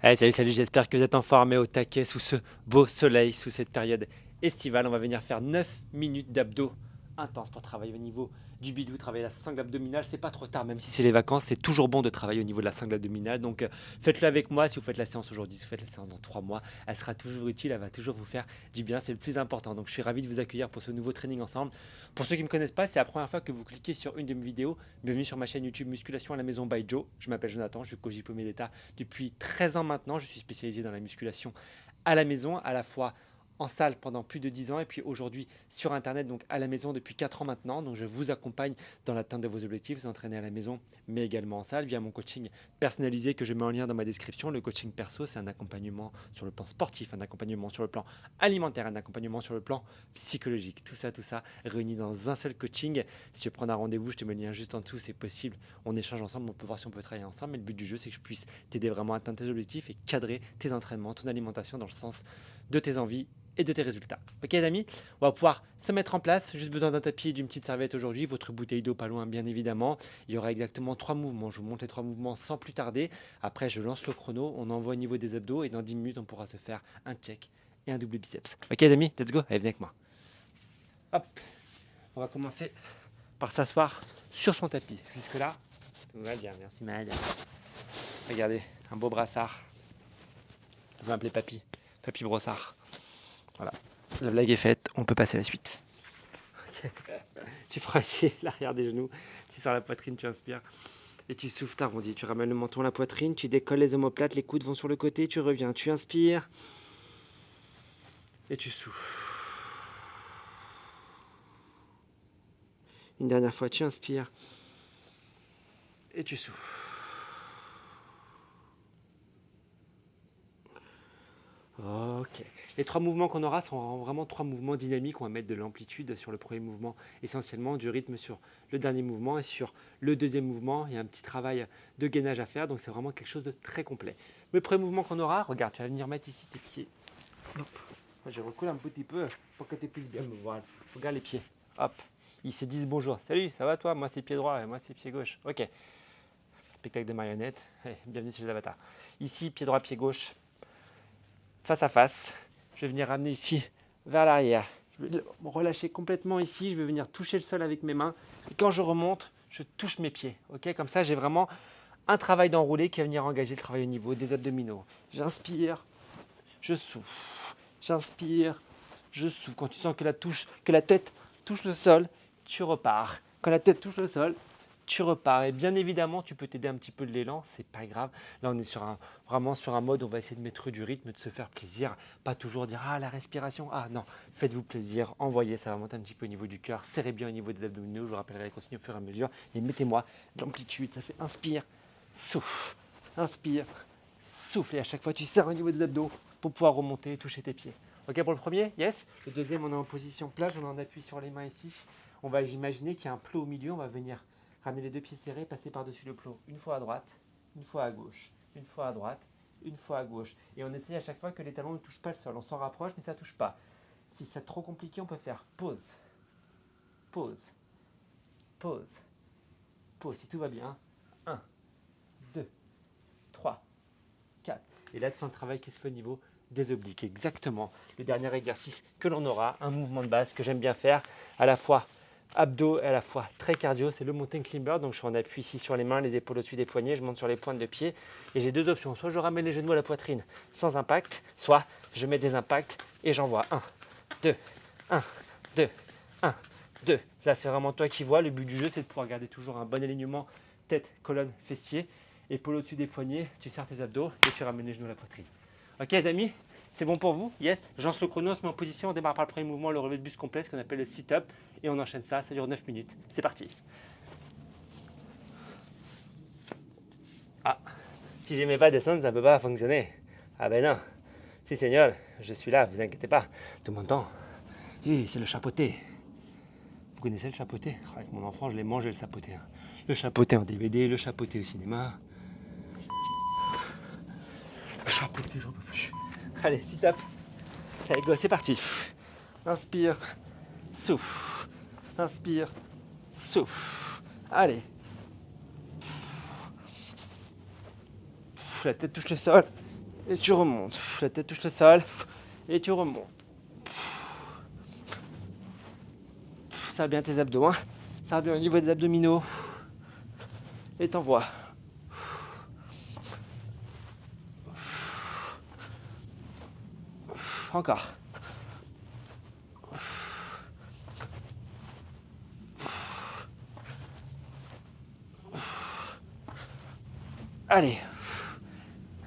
Allez, salut, j'espère que vous êtes en forme et au taquet sous ce beau soleil, sous cette période estivale. On va venir faire 9 minutes d'abdos intenses pour travailler au niveau du bidou, travailler la sangle abdominale. C'est pas trop tard, même si c'est les vacances, c'est toujours bon de travailler au niveau de la sangle abdominale. Donc faites-le avec moi. Si vous faites la séance aujourd'hui, si vous faites la séance dans 3 mois, elle sera toujours utile, elle va toujours vous faire du bien. C'est le plus important. Donc je suis ravi de vous accueillir pour ce nouveau training ensemble. Pour ceux qui ne me connaissent pas, c'est la première fois que vous cliquez sur une de mes vidéos. Bienvenue sur ma chaîne YouTube Musculation à la maison by Joe. Je m'appelle Jonathan, je suis coach diplômé d'État depuis 13 ans maintenant. Je suis spécialisé dans la musculation à la maison, à la fois en salle pendant plus de 10 ans et puis aujourd'hui sur internet, donc à la maison depuis 4 ans maintenant. Donc je vous accompagne dans l'atteinte de vos objectifs, vous entraînez à la maison mais également en salle via mon coaching personnalisé que je mets en lien dans ma description. Le coaching perso, c'est un accompagnement sur le plan sportif, un accompagnement sur le plan alimentaire, un accompagnement sur le plan psychologique. Tout ça réuni dans un seul coaching. Si tu veux prendre un rendez-vous, je te mets le lien juste en dessous, c'est possible. On échange ensemble, on peut voir si on peut travailler ensemble. Mais le but du jeu, c'est que je puisse t'aider vraiment à atteindre tes objectifs et cadrer tes entraînements, ton alimentation dans le sens de tes envies et de tes résultats. Ok les amis, on va pouvoir se mettre en place. Juste besoin d'un tapis et d'une petite serviette aujourd'hui. Votre bouteille d'eau pas loin bien évidemment. Il y aura exactement 3 mouvements. Je vous montre les 3 mouvements sans plus tarder. Après je lance le chrono, on envoie au niveau des abdos et dans 10 minutes on pourra se faire un check et un double biceps. Ok les amis, let's go, allez venez avec moi. Hop, on va commencer par s'asseoir sur son tapis. Jusque là, tout va bien, merci madame. Regardez, un beau brassard. Je vais m'appeler Papy, Papy Brossard. Voilà, la blague est faite, on peut passer à la suite. Okay. Tu prends ici l'arrière des genoux, tu sors la poitrine, tu inspires et tu souffles, t'arrondis. Tu ramènes le menton à la poitrine, tu décolles les omoplates, les coudes vont sur le côté, tu reviens, tu inspires et tu souffles. Une dernière fois, tu inspires et tu souffles. Ok. Les 3 mouvements qu'on aura sont vraiment 3 mouvements dynamiques. On va mettre de l'amplitude sur le premier mouvement, essentiellement du rythme sur le dernier mouvement et sur le deuxième mouvement. Il y a un petit travail de gainage à faire, donc c'est vraiment quelque chose de très complet. Le premier mouvement qu'on aura, regarde, tu vas venir mettre ici tes pieds. Hop. Je recule un petit peu pour que tu puisses bien me voir. Regarde les pieds. Hop. Ils se disent bonjour. Salut, ça va toi? Moi c'est pied droit et moi c'est pied gauche. Ok. Spectacle de marionnettes. Hey, bienvenue chez les avatars. Ici, pied droit, pied gauche. Face à face. Je vais venir ramener ici vers l'arrière. Je vais me relâcher complètement ici. Je vais venir toucher le sol avec mes mains. Et quand je remonte, je touche mes pieds. Ok, comme ça, j'ai vraiment un travail d'enroulé qui va venir engager le travail au niveau des abdominaux. J'inspire, je souffle. J'inspire, je souffle. Quand tu sens que la tête touche le sol, tu repars. Quand la tête touche le sol, tu repars. Et bien évidemment, tu peux t'aider un petit peu de l'élan, c'est pas grave. Là, on est vraiment sur un mode où on va essayer de mettre du rythme, de se faire plaisir. Pas toujours dire ah la respiration, ah non. Faites-vous plaisir, envoyez, ça va monter un petit peu au niveau du cœur. Serrez bien au niveau des abdominaux, je vous rappellerai les consignes au fur et à mesure. Et mettez-moi de l'amplitude, ça fait inspire, souffle, inspire, souffle. Et à chaque fois, tu serres au niveau des abdos pour pouvoir remonter et toucher tes pieds. Ok pour le premier, yes. Le deuxième, on est en position plage, on en appuie sur les mains ici. On va imaginer qu'il y a un plot au milieu, on va venir ramener les 2 pieds serrés, passer par-dessus le plot. Une fois à droite, une fois à gauche, une fois à droite, une fois à gauche. Et on essaye à chaque fois que les talons ne touchent pas le sol. On s'en rapproche, mais ça ne touche pas. Si c'est trop compliqué, on peut faire pause, pause, pause, pause. Si tout va bien, 1, 2, 3, 4. Et là, c'est un travail qui se fait au niveau des obliques. Exactement. Le dernier exercice que l'on aura, un mouvement de base que j'aime bien faire, à la fois abdos et à la fois très cardio, c'est le mountain climber. Donc je suis en appui ici sur les mains, les épaules au-dessus des poignets, je monte sur les pointes de pied et j'ai 2 options. Soit je ramène les genoux à la poitrine sans impact, soit je mets des impacts et j'envoie 1, 2, 1, 2, 1, 2. Là c'est vraiment toi qui vois. Le but du jeu c'est de pouvoir garder toujours un bon alignement tête, colonne, fessier, épaules au-dessus des poignets, tu serres tes abdos et tu ramènes les genoux à la poitrine. Ok les amis, c'est bon pour vous? Yes. Je lance le chrono, on se met en position, on démarre par le premier mouvement, le relevé de buste complet, ce qu'on appelle le sit-up, et on enchaîne ça dure 9 minutes. C'est parti. Ah, si je n'aimais pas descendre, ça ne peut pas fonctionner. Ah ben non. Si Seigneur, je suis là, vous inquiétez pas. Tout mon temps. Oui, c'est le chapeauté. Vous connaissez le chapeauté? Avec mon enfant, je l'ai mangé le chapeauté. Le chapeauté en DVD, le chapeauté au cinéma. Le chapeauté, j'en peux plus. Allez, sit-up. Allez, go, c'est parti. Inspire, souffle. Inspire, souffle. Allez. La tête touche le sol. Et tu remontes. La tête touche le sol. Et tu remontes. Serre bien tes abdos. Hein. Serre bien au niveau des abdominaux. Et t'envoies. Encore. Allez.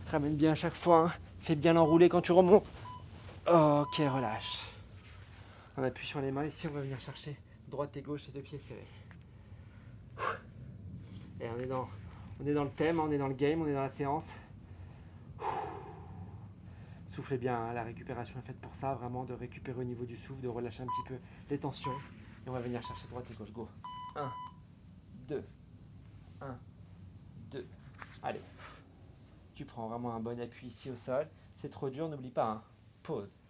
Ramène bien à chaque fois. Hein. Fais bien l'enrouler quand tu remontes. Ok, relâche. On appuie sur les mains. Ici, on va venir chercher droite et gauche et deux pieds serrés. Et on est dans le thème, on est dans le game, on est dans la séance. Soufflez bien, hein, la récupération est faite pour ça, vraiment de récupérer au niveau du souffle, de relâcher un petit peu les tensions. Et on va venir chercher droite et gauche, go. 1, 2, 1, 2. Allez, tu prends vraiment un bon appui ici au sol. C'est trop dur, n'oublie pas, hein. Pause,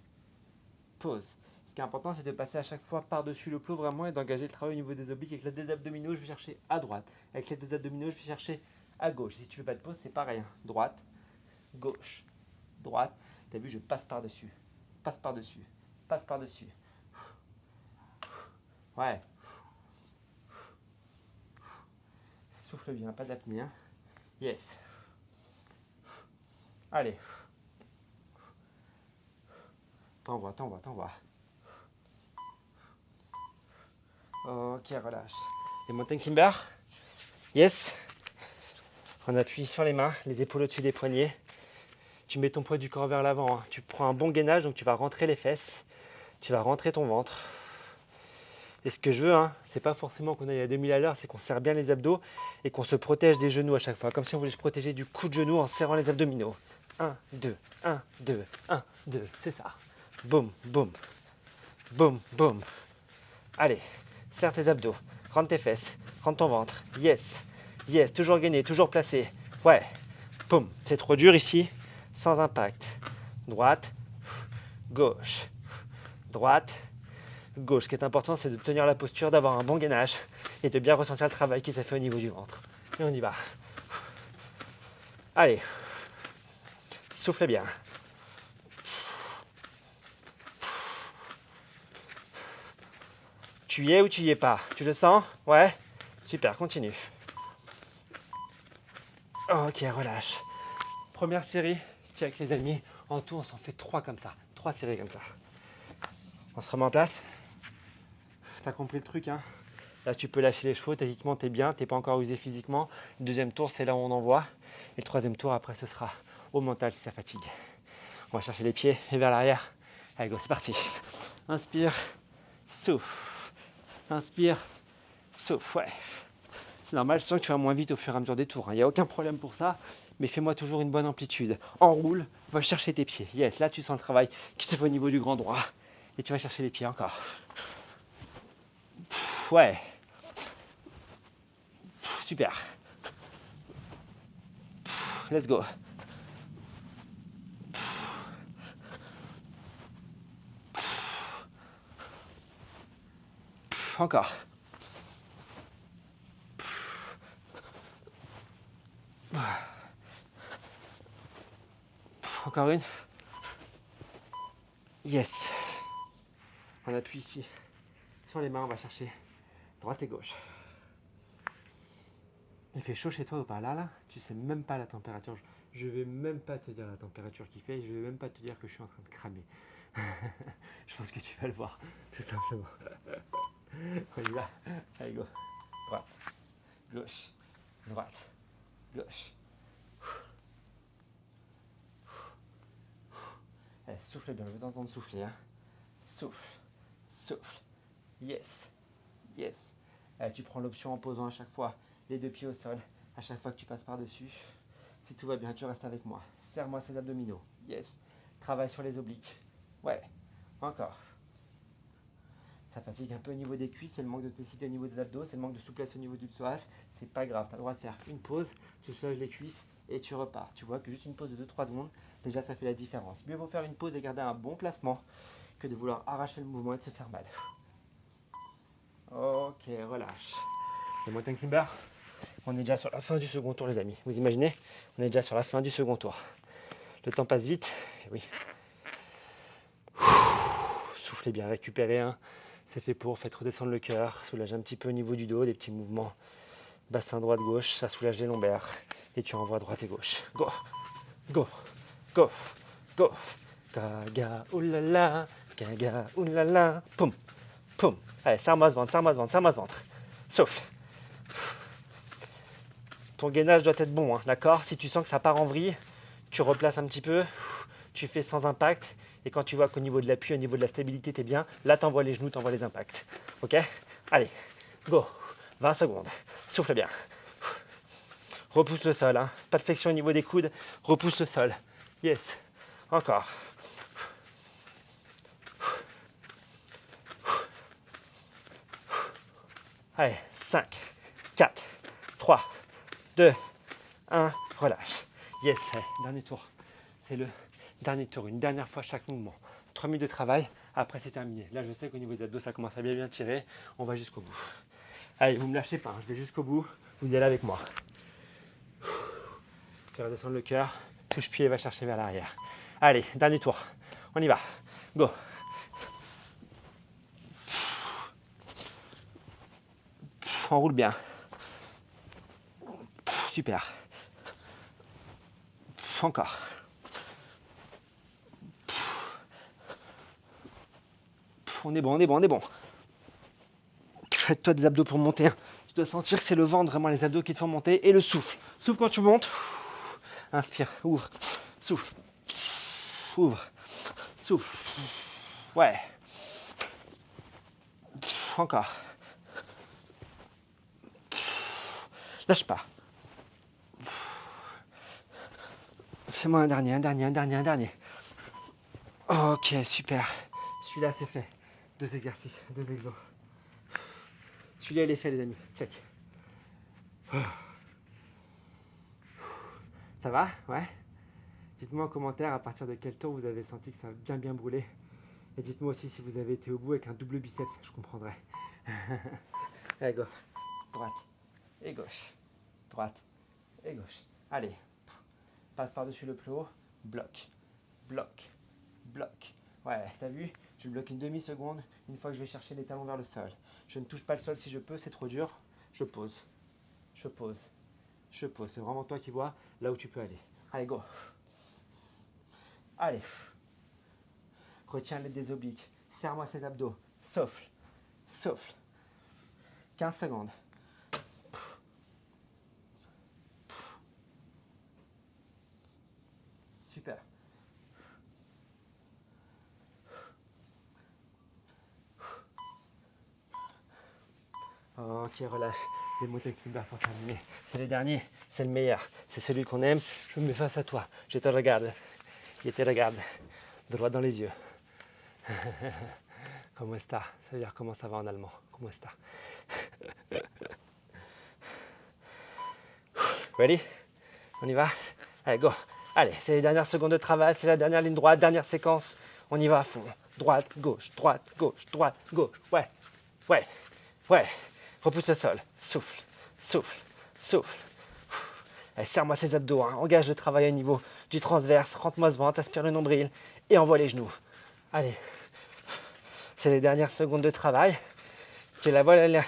pause. Ce qui est important, c'est de passer à chaque fois par-dessus le plot vraiment et d'engager le travail au niveau des obliques. Avec les deux abdominaux, je vais chercher à droite. Avec les deux abdominaux, je vais chercher à gauche. Si tu veux pas de pause, c'est pareil. Hein. Droite, gauche, droite. T'as vu, je passe par-dessus. Passe par-dessus. Passe par-dessus. Ouais. Souffle bien, pas d'apnée. Hein. Yes. Allez. T'envoies, t'envoies, t'envoies. Ok, relâche. Les mountain climbers. Yes. On appuie sur les mains, les épaules au-dessus des poignets. Tu mets ton poids du corps vers l'avant. Hein. Tu prends un bon gainage, donc tu vas rentrer les fesses. Tu vas rentrer ton ventre. Et ce que je veux, hein, c'est pas forcément qu'on aille à 2000 à l'heure, c'est qu'on serre bien les abdos et qu'on se protège des genoux à chaque fois. Comme si on voulait se protéger du coup de genou en serrant les abdominaux. 1, 2, 1, 2, 1, 2. C'est ça. Boum, boum. Boum, boum. Allez, serre tes abdos. Rentre tes fesses. Rentre ton ventre. Yes. Yes. Toujours gainé, toujours placé. Ouais. Boum. C'est trop dur ici. Sans impact. Droite. Gauche. Droite. Gauche. Ce qui est important, c'est de tenir la posture, d'avoir un bon gainage et de bien ressentir le travail qui s'est fait au niveau du ventre. Et on y va. Allez. Soufflez bien. Tu y es ou tu y es pas? Tu le sens? Ouais? Super, continue. Ok, relâche. Première série, check les amis. En tout, on s'en fait 3 comme ça. 3 séries comme ça. On se remet en place. T'as compris le truc, hein? Là, tu peux lâcher les chevaux. Techniquement, t'es bien. T'es pas encore usé physiquement. Le deuxième tour, c'est là où on envoie. Et le troisième tour, après, ce sera au mental si ça fatigue. On va chercher les pieds et vers l'arrière. Allez, go, c'est parti. Inspire, souffle. Inspire, souffle. Ouais. C'est normal, je sens que tu vas moins vite au fur et à mesure des tours. Il n'y a aucun problème pour ça. Mais fais-moi toujours une bonne amplitude. Enroule, va chercher tes pieds. Yes, là tu sens le travail qui se fait au niveau du grand droit. Et tu vas chercher les pieds encore. Ouais. Super. Let's go. Encore. Encore une. Yes. On appuie ici. Sur les mains, on va chercher droite et gauche. Il fait chaud chez toi ou pas? Là, tu sais même pas la température. Je vais même pas te dire la température qu'il fait. Je vais même pas te dire que je suis en train de cramer. Je pense que tu vas le voir, tout simplement. On y va. Allez, go. Droite, gauche, droite, gauche. Allez, souffle bien, je veux t'entendre souffler. Hein. Souffle, souffle. Yes, yes. Allez, tu prends l'option en posant à chaque fois les deux pieds au sol, à chaque fois que tu passes par-dessus. Si tout va bien, tu restes avec moi. Serre-moi ces abdominaux. Yes. Travaille sur les obliques. Ouais. Encore. Ça fatigue un peu au niveau des cuisses, c'est le manque de tonicité au niveau des abdos, c'est le manque de souplesse au niveau du psoas. C'est pas grave, tu as le droit de faire une pause, tu soulages les cuisses et tu repars. Tu vois que juste une pause de 2-3 secondes, déjà ça fait la différence. Mieux vaut faire une pause et garder un bon placement que de vouloir arracher le mouvement et de se faire mal. Ok, relâche. Le mountain climber, on est déjà sur la fin du second tour les amis. Vous imaginez? On est déjà sur la fin du second tour. Le temps passe vite. Oui. Soufflez bien, récupérez un. C'est fait pour, faites redescendre le cœur, soulagez un petit peu au niveau du dos, des petits mouvements. Bassin droite-gauche, ça soulage les lombaires. Et tu envoies droite et gauche. Go, go, go, go. Gaga, oulala, gaga, oulala. Poum, poum. Allez, serre-moi ce ventre, serre-moi ce ventre, serre-moi ce ventre. Souffle. Ton gainage doit être bon, hein, d'accord? Si tu sens que ça part en vrille, tu replaces un petit peu, tu fais sans impact. Et quand tu vois qu'au niveau de l'appui, au niveau de la stabilité, t'es bien, là, t'envoies les genoux, t'envoies les impacts. Ok? Allez, go. 20 secondes. Souffle bien. Repousse le sol, hein. Pas de flexion au niveau des coudes. Repousse le sol. Yes. Encore. Allez, 5, 4, 3, 2, 1. Relâche. Yes. Allez, dernier tour. C'est le dernier tour. Une dernière fois chaque mouvement. 3 minutes de travail. Après, c'est terminé. Là, je sais qu'au niveau des abdos, ça commence à bien tirer. On va jusqu'au bout. Allez, vous me lâchez pas. Je vais jusqu'au bout. Vous y allez avec moi. Fais redescendre le cœur. Touche-pied, va chercher vers l'arrière. Allez, dernier tour. On y va. Go. Enroule bien. Super. Encore. On est bon, on est bon, on est bon. Fais-toi des abdos pour monter. Tu dois sentir que c'est le ventre, vraiment les abdos qui te font monter. Et le souffle. Souffle quand tu montes. Inspire, ouvre. Souffle. Ouvre. Souffle. Ouais. Encore. Lâche pas. Fais-moi un dernier, un dernier, un dernier, un dernier. Ok, super. Celui-là, c'est fait. 2 exercices, 2 exos. Celui-là, il est fait, les amis. Check. Ça va? Ouais? Dites-moi en commentaire à partir de quel temps vous avez senti que ça a bien brûlé. Et dites-moi aussi si vous avez été au bout avec un double biceps, je comprendrai. Allez, go. Droite et gauche. Droite et gauche. Allez. Passe par-dessus le plus haut. Bloc. Bloc. Bloc. Ouais, t'as vu? Je bloque une demi-seconde une fois que je vais chercher les talons vers le sol. Je ne touche pas le sol si je peux, c'est trop dur. Je pose. Je pose. Je pose. C'est vraiment toi qui vois là où tu peux aller. Allez, go. Allez. Retiens les des obliques. Serre-moi ces abdos. Souffle. Souffle. 15 secondes. Super. Ok, relâche. Les montées climber pour terminer. C'est le dernier, c'est le meilleur. C'est celui qu'on aime. Je me mets face à toi. Je te regarde. Je te regarde. Droit dans les yeux. Comment está? Ça veut dire comment ça va en allemand. Comment está? Ready? On y va? Allez, go. Allez, c'est les dernières secondes de travail. C'est la dernière ligne droite, dernière séquence. On y va à fond. Droite, gauche, droite, gauche, droite, gauche. Ouais, ouais, ouais. Repousse le sol. Souffle, souffle, souffle. Allez, serre-moi ces abdos. Hein. Engage le travail au niveau du transverse. Rentre-moi ce ventre, aspire le nombril et envoie les genoux. Allez. C'est les dernières secondes de travail. Tu la vois la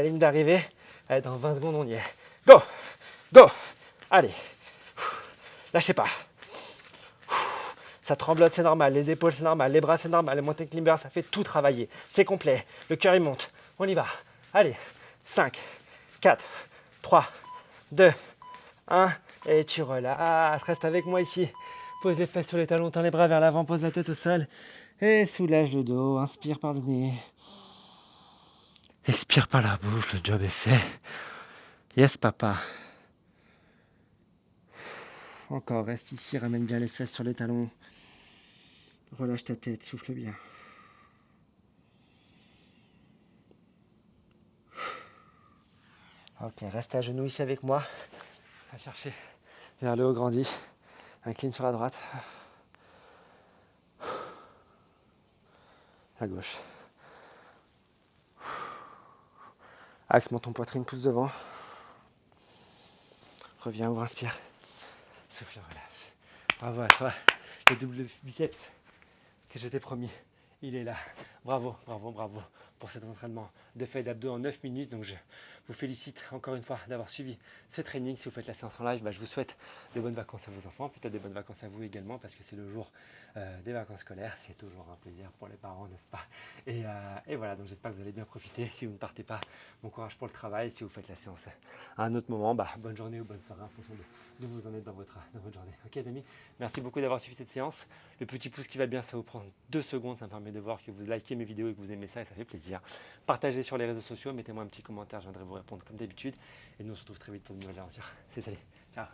ligne d'arrivée. Allez, dans 20 secondes, on y est. Go! Go! Allez. Lâchez pas. Ça tremblote, c'est normal. Les épaules, c'est normal. Les bras, c'est normal. Les montées climber, ça fait tout travailler. C'est complet. Le cœur, il monte. On y va. Allez. 5, 4, 3, 2, 1. Et tu relâches. Reste avec moi ici. Pose les fesses sur les talons, tends les bras vers l'avant, pose la tête au sol. Et soulage le dos. Inspire par le nez. Expire par la bouche. Le job est fait. Yes, papa. Encore, reste ici, ramène bien les fesses sur les talons. Relâche ta tête, souffle bien. Ok, reste à genoux ici avec moi. Va chercher vers le haut, grandis. Incline sur la droite. À gauche. Axe, monte ton poitrine, pousse devant. Reviens, ouvre, inspire. Souffle, relâche. Bravo à toi. Le double biceps que je t'ai promis, il est là. Bravo, bravo, bravo pour cet entraînement de fait d'abdos en 9 minutes. Donc je vous félicite encore une fois d'avoir suivi ce training. Si vous faites la séance en live, je vous souhaite de bonnes vacances à vos enfants, peut-être de bonnes vacances à vous également, parce que c'est le jour des vacances scolaires. C'est toujours un plaisir pour les parents, n'est-ce pas? Et voilà, donc j'espère que vous allez bien profiter. Si vous ne partez pas, bon courage pour le travail. Si vous faites la séance à un autre moment, bonne journée ou bonne soirée en fonction de où vous en êtes dans votre journée. Ok les amis, merci beaucoup d'avoir suivi cette séance. Le petit pouce qui va bien, ça vous prend 2 secondes, ça me permet de voir que vous likez mes vidéos et que vous aimez ça et ça fait plaisir. Partagez sur les réseaux sociaux, mettez-moi un petit commentaire, je viendrai vous répondre comme d'habitude. Et nous on se retrouve très vite pour une nouvelle aventure. C'est salut, ciao.